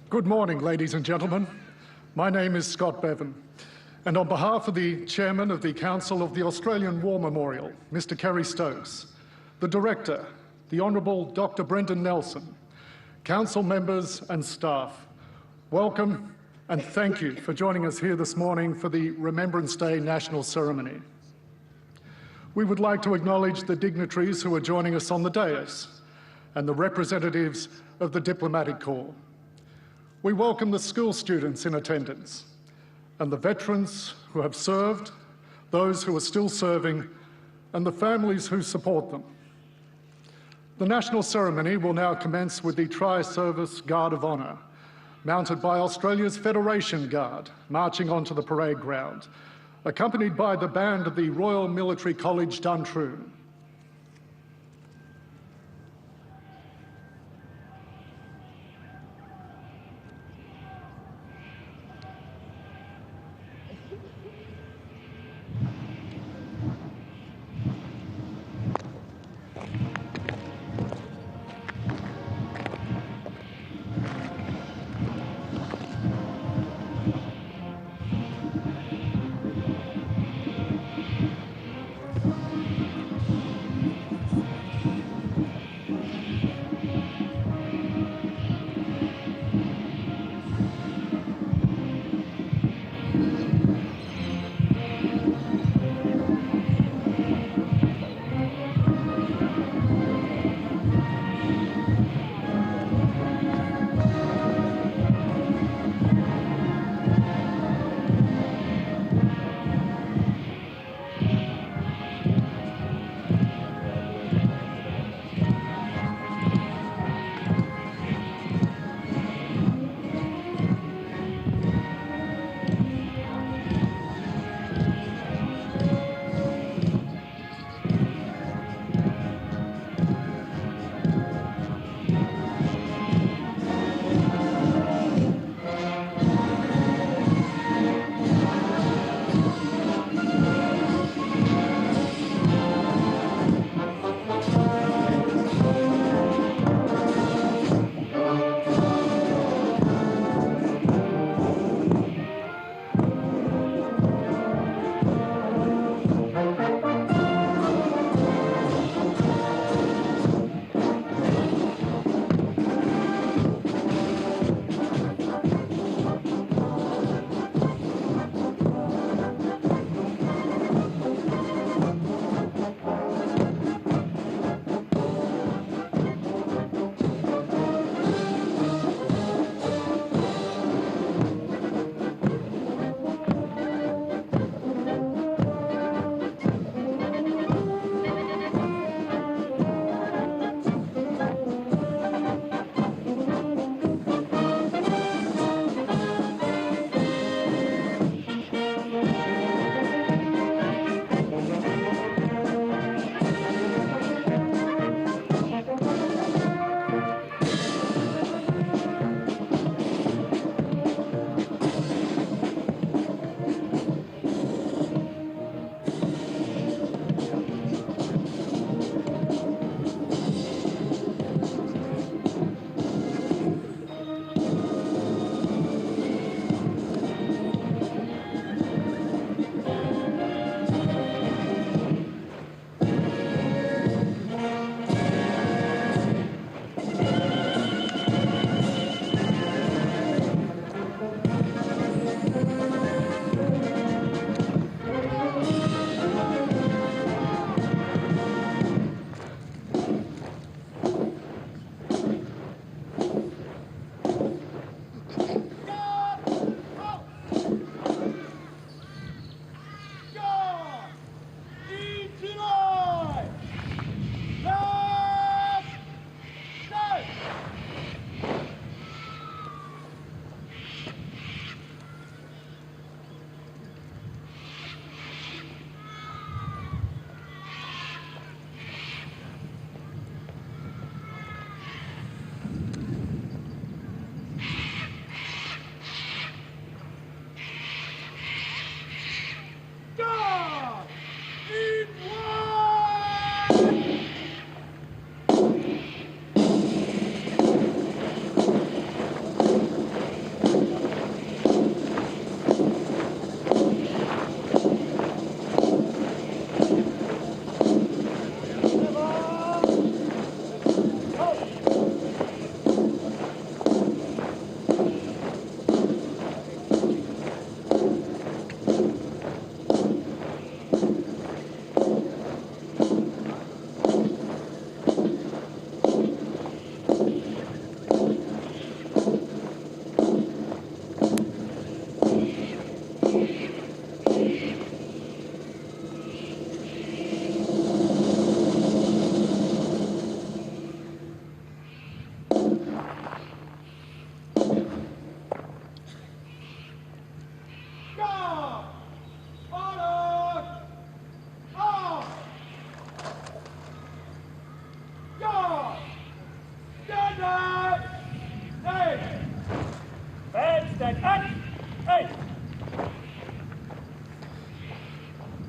Good morning, ladies and gentlemen. My name is Scott Bevan, and on behalf of the Chairman of the Council of the Australian War Memorial, Mr. Kerry Stokes, the Director, the Honourable Dr. Brendan Nelson, Council members and staff, welcome and thank you for joining us here this morning for the Remembrance Day National Ceremony. We would like to acknowledge the dignitaries who are joining us on the dais and the representatives of the Diplomatic Corps. We welcome the school students in attendance and the veterans who have served, those who are still serving, and the families who support them. The national ceremony will now commence with the Tri-Service Guard of Honour, mounted by Australia's Federation Guard, marching onto the parade ground, accompanied by the band of the Royal Military College Duntroon.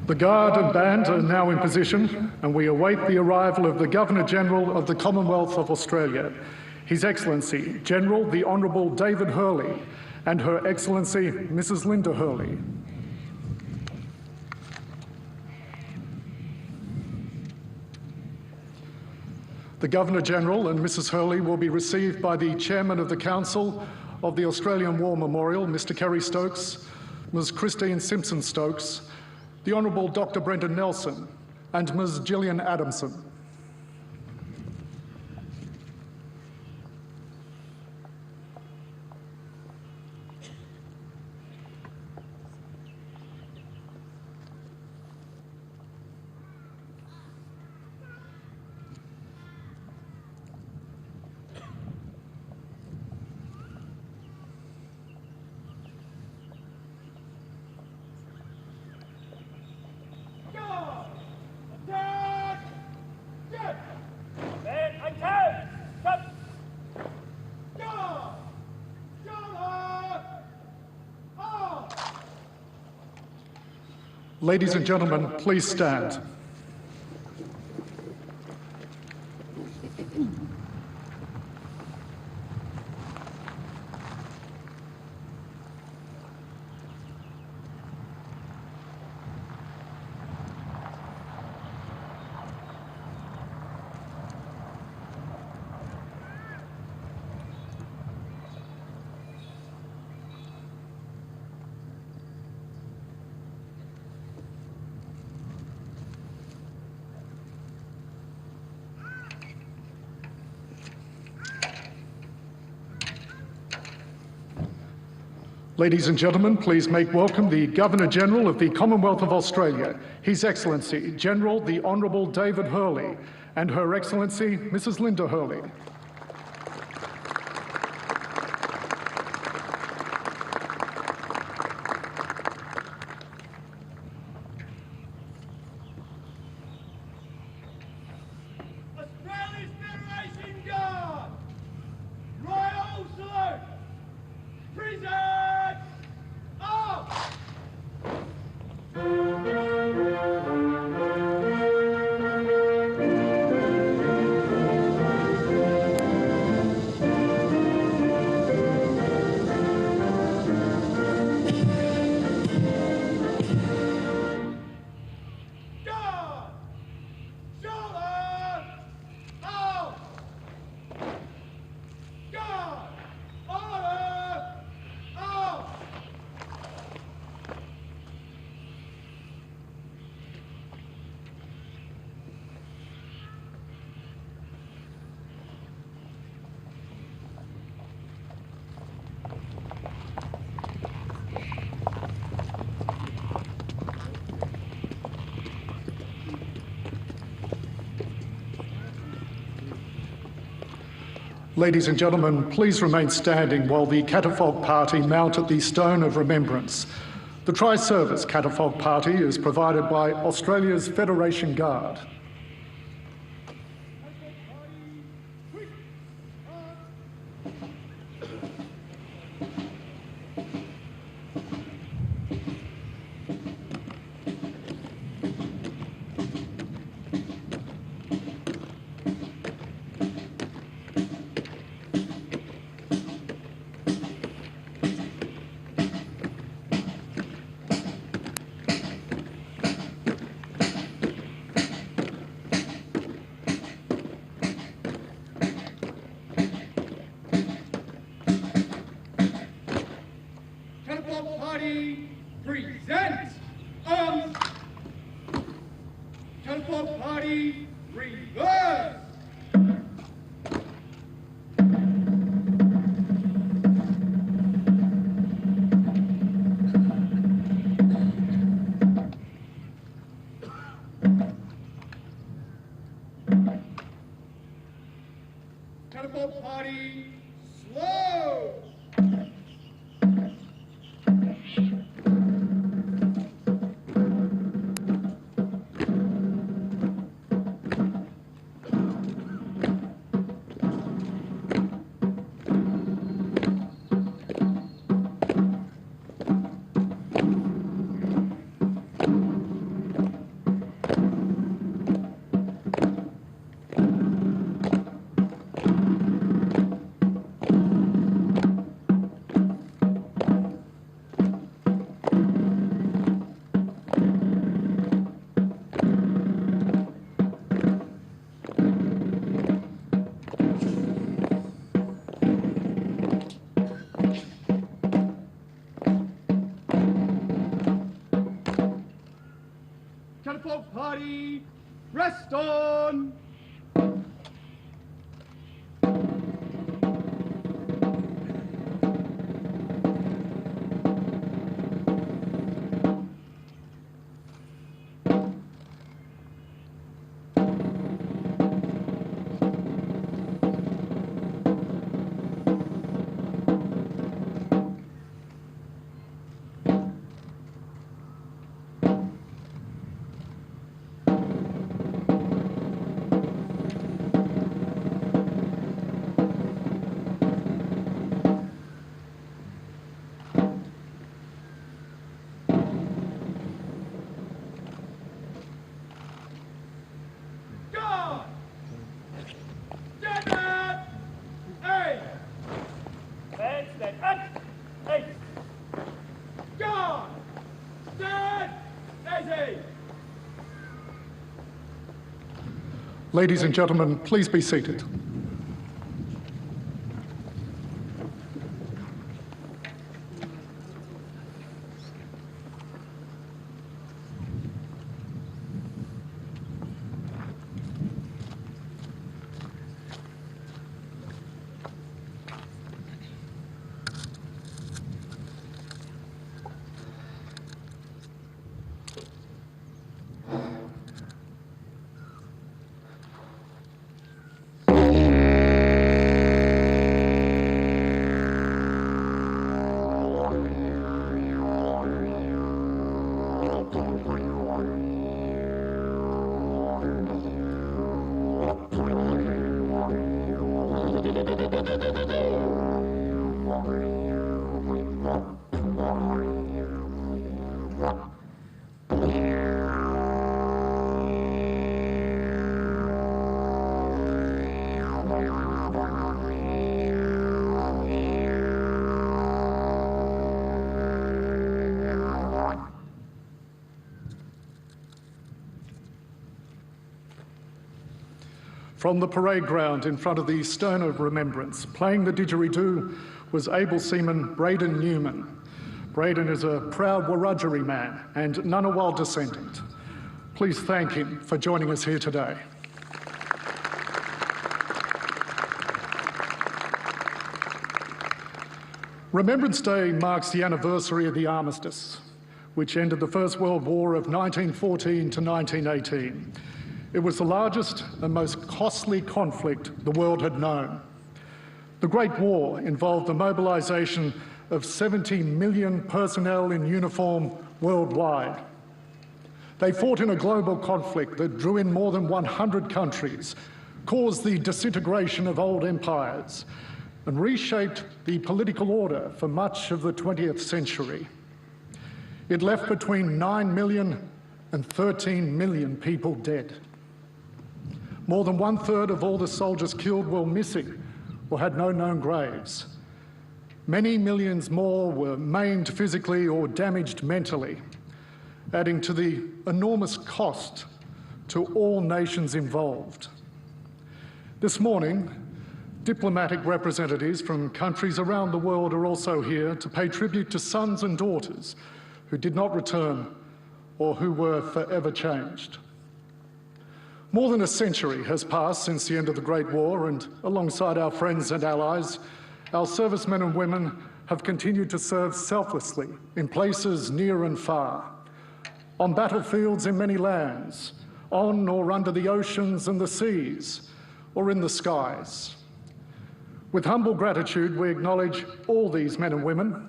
The Guard and Band are now in position, and we await the arrival of the Governor-General of the Commonwealth of Australia, His Excellency, General the Honourable David Hurley, and Her Excellency, Mrs. Linda Hurley. The Governor-General and Mrs. Hurley will be received by the Chairman of the Council of the Australian War Memorial, Mr. Kerry Stokes, Ms. Christine Simpson-Stokes, the Honourable Dr. Brendan Nelson, and Ms. Gillian Adamson. Ladies and gentlemen, please stand. Ladies and gentlemen, please make welcome the Governor-General of the Commonwealth of Australia, His Excellency, General the Honourable David Hurley, and Her Excellency, Mrs. Linda Hurley. Australia's Federation Guard! Royal salute! Present! Off! Guard! Shoulder! Off! Guard! Order! Off! Ladies and gentlemen, please remain standing while the catafalque party mount at the Stone of Remembrance. The tri-service catafalque party is provided by Australia's Federation Guard. Ready. Rest on. Guard! Stand up! Hey! Hey! Guard! Stand! Easy! Ladies and gentlemen, please be seated. From the parade ground in front of the Stone of Remembrance, playing the didgeridoo was able seaman Braden Newman. Braden is a proud Wiradjuri man and Ngunnawal descendant. Please thank him for joining us here today. Remembrance Day marks the anniversary of the armistice, which ended the First World War of 1914 to 1918. It was the largest and most costly conflict the world had known. The Great War involved the mobilisation of 70 million personnel in uniform worldwide. They fought in a global conflict that drew in more than 100 countries, caused the disintegration of old empires, and reshaped the political order for much of the 20th century. It left between 9 million and 13 million people dead. More than 1/3 of all the soldiers killed were missing or had no known graves. Many millions more were maimed physically or damaged mentally, adding to the enormous cost to all nations involved. This morning, diplomatic representatives from countries around the world are also here to pay tribute to sons and daughters who did not return or who were forever changed. More than a century has passed since the end of the Great War, and alongside our friends and allies, our servicemen and women have continued to serve selflessly in places near and far, on battlefields in many lands, on or under the oceans and the seas, or in the skies. With humble gratitude, we acknowledge all these men and women,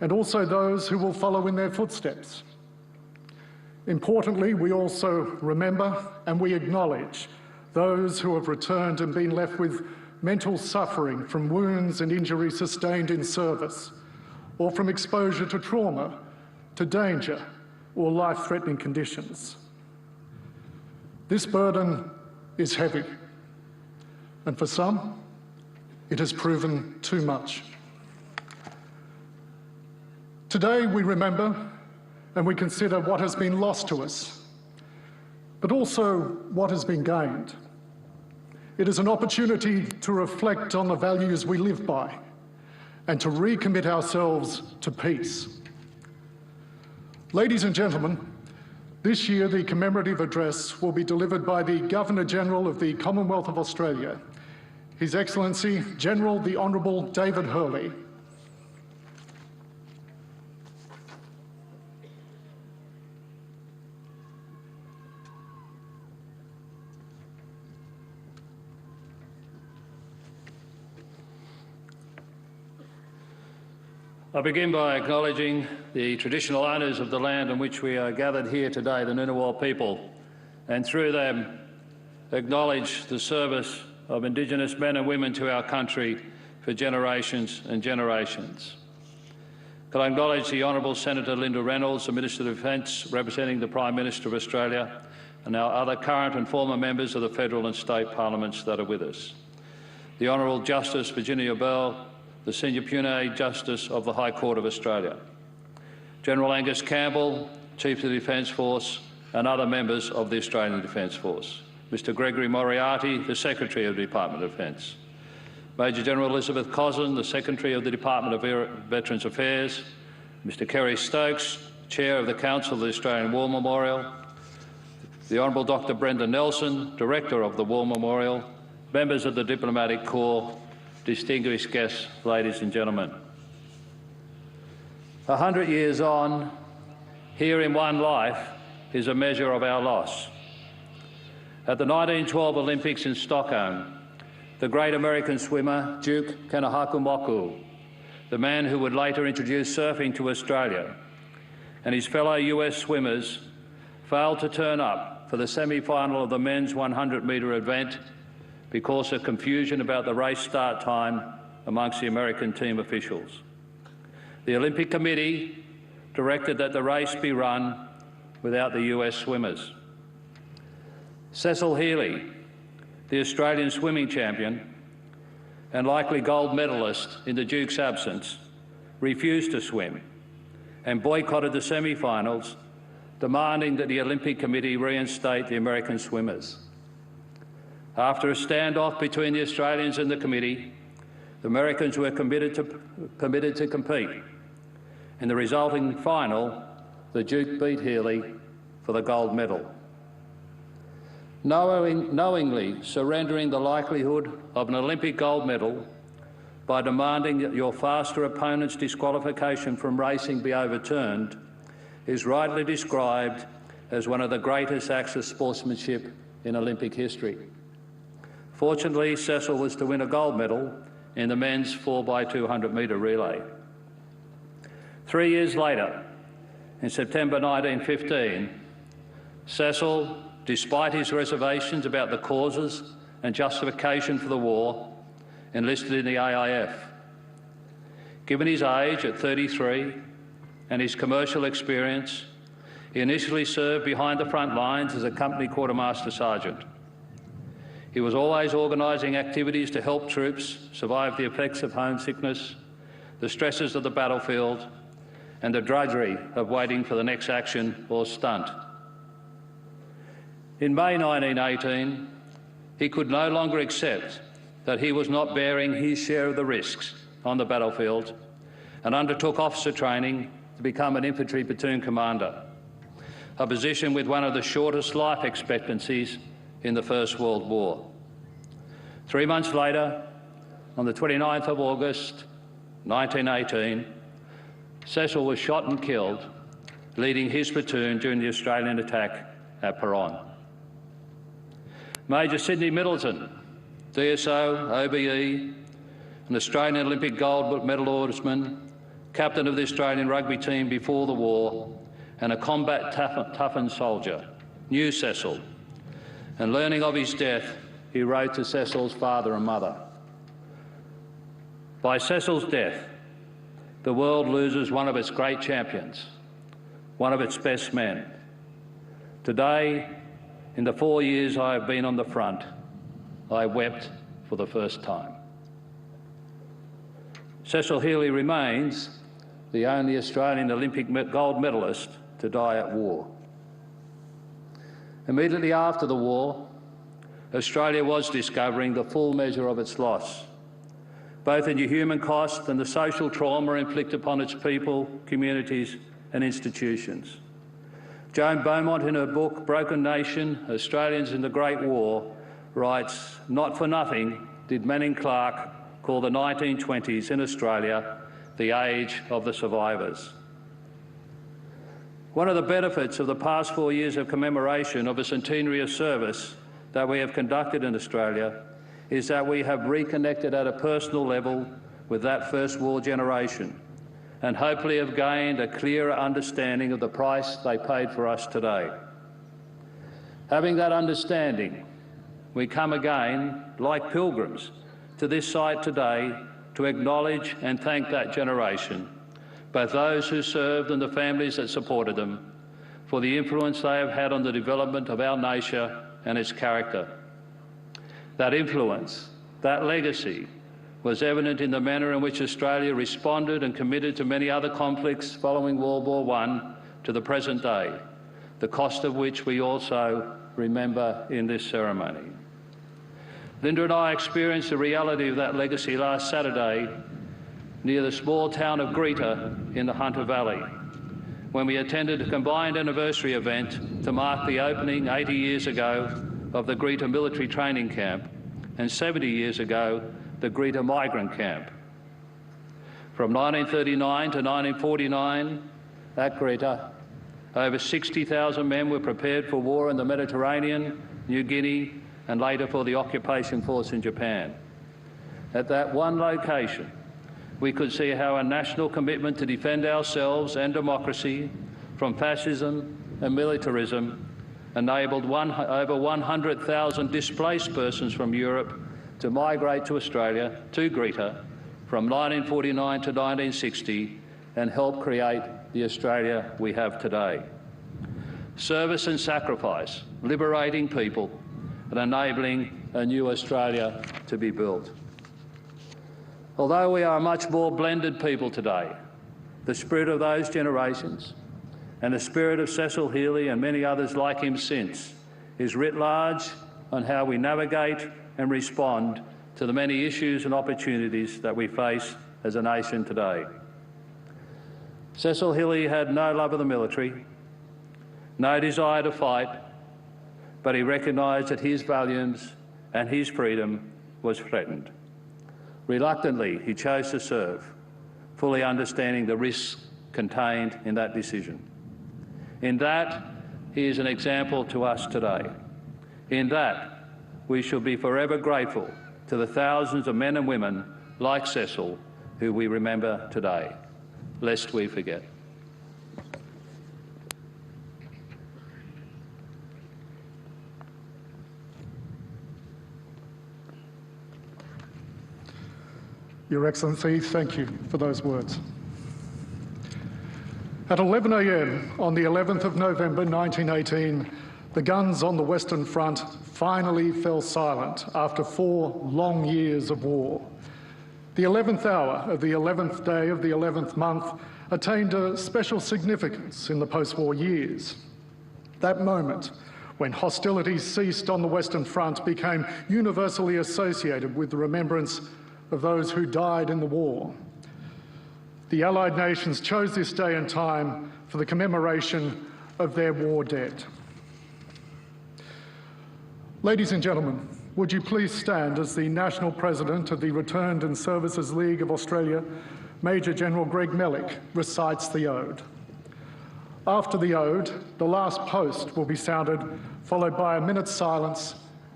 and also those who will follow in their footsteps. Importantly, we also remember and we acknowledge those who have returned and been left with mental suffering from wounds and injuries sustained in service, or from exposure to trauma, to danger, or life-threatening conditions. This burden is heavy, and for some, it has proven too much. Today, we remember and we consider what has been lost to us, but also what has been gained. It is an opportunity to reflect on the values we live by and to recommit ourselves to peace. Ladies and gentlemen, This year, the commemorative address will be delivered by the Governor-General of the Commonwealth of Australia, His Excellency General the Honourable David Hurley. I begin by acknowledging the traditional owners of the land on which we are gathered here today, the Ngunnawal people, and through them acknowledge the service of Indigenous men and women to our country for generations and generations. Can I acknowledge the Honourable Senator Linda Reynolds, the Minister of Defence, representing the Prime Minister of Australia, and our other current and former members of the federal and state parliaments that are with us. The Honourable Justice Virginia Bell, the Senior Pune Justice of the High Court of Australia, General Angus Campbell, Chief of the Defence Force, and other members of the Australian Defence Force, Mr Gregory Moriarty, the Secretary of the Department of Defence, Major General Elizabeth Cosson, the Secretary of the Department of Veterans Affairs, Mr Kerry Stokes, Chair of the Council of the Australian War Memorial, the Honourable Dr Brenda Nelson, Director of the War Memorial, members of the Diplomatic Corps, distinguished guests, ladies and gentlemen. 100 years on, here in one life is a measure of our loss. At the 1912 Olympics in Stockholm, the great American swimmer Duke Kanahakumoku, the man who would later introduce surfing to Australia, and his fellow US swimmers failed to turn up for the semi-final of the men's 100-metre event because of confusion about the race start time amongst the American team officials. The Olympic Committee directed that the race be run without the US swimmers. Cecil Healy, the Australian swimming champion and likely gold medalist in the Duke's absence, refused to swim and boycotted the semi-finals, demanding that the Olympic Committee reinstate the American swimmers. After a standoff between the Australians and the committee, the Americans were committed to compete. In the resulting final, the Duke beat Healy for the gold medal. Knowingly surrendering the likelihood of an Olympic gold medal by demanding that your faster opponent's disqualification from racing be overturned is rightly described as one of the greatest acts of sportsmanship in Olympic history. Fortunately, Cecil was to win a gold medal in the men's 4x200 metre relay. 3 years later, in September 1915, Cecil, despite his reservations about the causes and justification for the war, enlisted in the AIF. Given his age at 33 and his commercial experience, he initially served behind the front lines as a company quartermaster sergeant. He was always organising activities to help troops survive the effects of homesickness, the stresses of the battlefield, and the drudgery of waiting for the next action or stunt. In May 1918, he could no longer accept that he was not bearing his share of the risks on the battlefield and undertook officer training to become an infantry platoon commander, a position with one of the shortest life expectancies in the First World War. 3 months later, on the 29th of August 1918, Cecil was shot and killed, leading his platoon during the Australian attack at Peronne. Major Sidney Middleton, DSO, OBE, an Australian Olympic gold medal-ordersman, captain of the Australian rugby team before the war, and a combat-toughened soldier, knew Cecil, and learning of his death, he wrote to Cecil's father and mother. By Cecil's death, the world loses one of its great champions, one of its best men. Today, in the 4 years I have been on the front, I wept for the first time. Cecil Healy remains the only Australian Olympic gold medalist to die at war. Immediately after the war, Australia was discovering the full measure of its loss, both in the human cost and the social trauma inflicted upon its people, communities and institutions. Joan Beaumont, in her book Broken Nation, Australians in the Great War, writes, "Not for nothing did Manning Clark call the 1920s in Australia the age of the survivors." One of the benefits of the past 4 years of commemoration of a centenary of service that we have conducted in Australia is that we have reconnected at a personal level with that First War generation and hopefully have gained a clearer understanding of the price they paid for us today. Having that understanding, we come again, like pilgrims, to this site today to acknowledge and thank that generation, both those who served and the families that supported them, for the influence they have had on the development of our nation and its character. That influence, that legacy, was evident in the manner in which Australia responded and committed to many other conflicts following World War I to the present day, the cost of which we also remember in this ceremony. Linda and I experienced the reality of that legacy last Saturday near the small town of Greta in the Hunter Valley, when we attended a combined anniversary event to mark the opening 80 years ago of the Greta Military Training Camp and 70 years ago the Greta Migrant Camp. From 1939 to 1949, at Greta, over 60,000 men were prepared for war in the Mediterranean, New Guinea, and later for the occupation force in Japan. At that one location, we could see how a national commitment to defend ourselves and democracy from fascism and militarism enabled over 100,000 displaced persons from Europe to migrate to Australia, to Greta, from 1949 to 1960 and help create the Australia we have today. Service and sacrifice, liberating people and enabling a new Australia to be built. Although we are a much more blended people today, the spirit of those generations and the spirit of Cecil Healy and many others like him since is writ large on how we navigate and respond to the many issues and opportunities that we face as a nation today. Cecil Healy had no love of the military, no desire to fight, but he recognised that his values and his freedom was threatened. Reluctantly, he chose to serve, fully understanding the risks contained in that decision. In that, he is an example to us today. In that, we should be forever grateful to the thousands of men and women like Cecil who we remember today, lest we forget. Your Excellency, thank you for those words. At 11 a.m. on the 11th of November 1918, the guns on the Western Front finally fell silent after 4 long years of war. The 11th hour of the 11th day of the 11th month attained a special significance in the post-war years. That moment, when hostilities ceased on the Western Front, became universally associated with the remembrance of those who died in the war. The Allied nations chose this day and time for the commemoration of their war dead. Ladies and gentlemen, would you please stand as the National President of the Returned and Services League of Australia, Major General Greg Mellick, recites the ode. After the ode, the last post will be sounded, followed by a minute's silence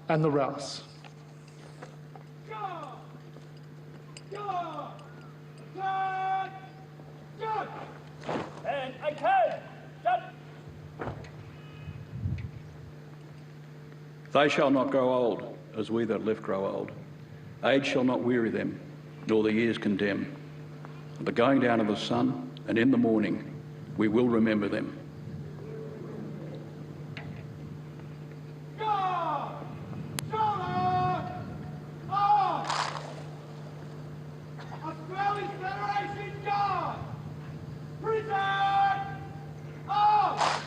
and the rouse. And I can. They shall not grow old, as we that live grow old. Age shall not weary them, nor the years condemn. At the going down of the sun, and in the morning, we will remember them. Australian Federation Guard! Prison! Off!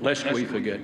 Lest we forget,